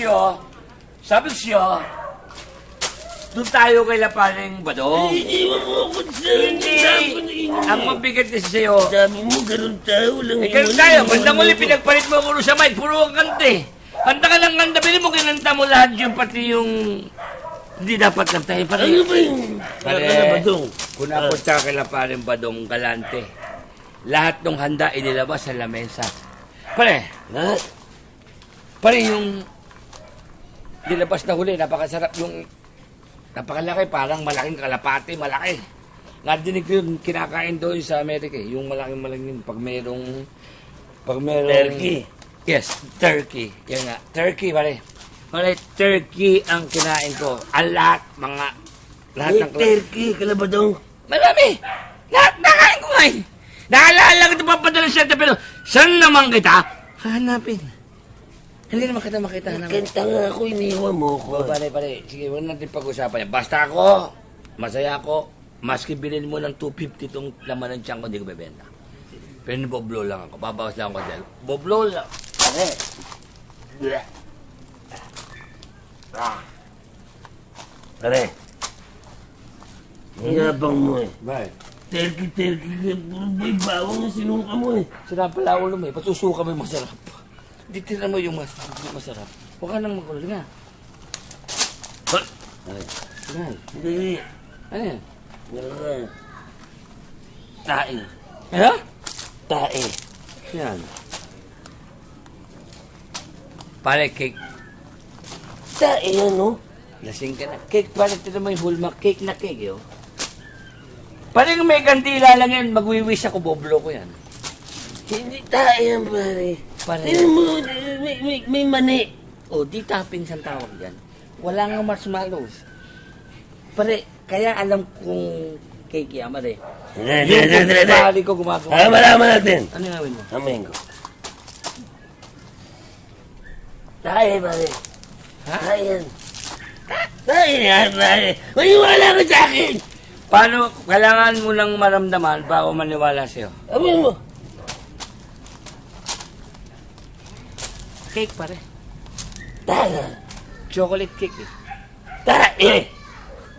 sa'yo, doon tayo kay Laparing Badong. Iiwan mo ako sa... Hindi! Ang mabigat kasi sa'yo. Sabi mo, ganun tayo lang. Ganun tayo. Bandang uli, pinagpalit mo ulo sa mic. Puro ang kante. Kanta ka ng kanta. Bili mo, kinanta mo lahat yung pati yung... Hindi dapat kantahin. Ano ba yung... Badong? Kung napunta kay Laparing Badong Galante, lahat ng handa inilabas sa lamesa. Pare, yung nilabas na huli, napakasarap yung... Napakalaki, parang malaking kalapati, malaki. Nadinig ko yung kinakain doon sa Amerika, yung malaking pag merong... Turkey. Yes, turkey. Yan nga, turkey, pare. Pare, turkey ang kinain ko. Ang lahat ng... Turkey, kalabadong. Marami! Lahat nakain ko ngayon. Naalala ko ito papadala siya, pero saan naman kita? Hanapin. Hindi naman kita makita. Kanta nga ako, iniwan mo ko. Pare, sige, huwag natin pag-usapan yan. Basta ako, masaya ako, maski bilhin mo ng 250 itong laman ng tiyan ko, hindi ko bebenta. Pero boblo lang ako, babawas lang ako dahil. Boblo lang. Pare. Pare. Iyabang mo eh. Bakit? Turkey, may bawang na sinuka mo eh. Sinapala ulo mo eh, patusuka mo yung masarap. Hindi tira mo yung masarap. Huwag ka nang magulo nga. Hindi. Ano yan? Tae. Ano? Tae. Yan. Pare, cake. Tae yan, no? Lasing ka na. Cake, pare, tira mo yung hallmark cake na cake, yo. Pare, kung may kandila lang yan, magwiwish ako, boblo ko yan. Hindi tae yan, pare. Pare. Tignan mo, may mani. O, di toppings ang tawag yan. Wala nga marshmallows. Pare, kaya alam kong cake yan, pare. Yung pari ko gumagawa. Malaman natin. Ano gawin mo? Amayin ko. Tae, pare. Ha? Tae yan. Tae yan, pare. Maniwala ka sa akin. Paano, kailangan mo lang maramdaman bago maniwala sa'yo. Amayin mo. Cake, pare. Tae. Chocolate cake eh. Tae.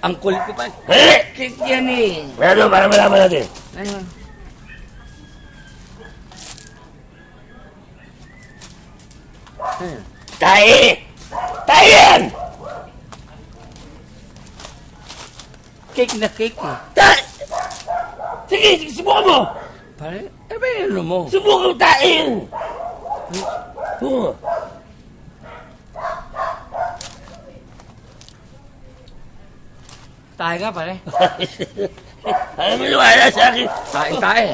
Ang kulit ko pa. Cake yan eh. Ano, para malaman natin. Ano? Ano? Tae! Tae yan! Cake na cake eh. Tae! Sige, subukan mo! Pare, ano ba yung ano mo? Subukan mo, tae yan! Oo. Tayo ka, pare. Ayaw mo niwala sa akin. Tayo.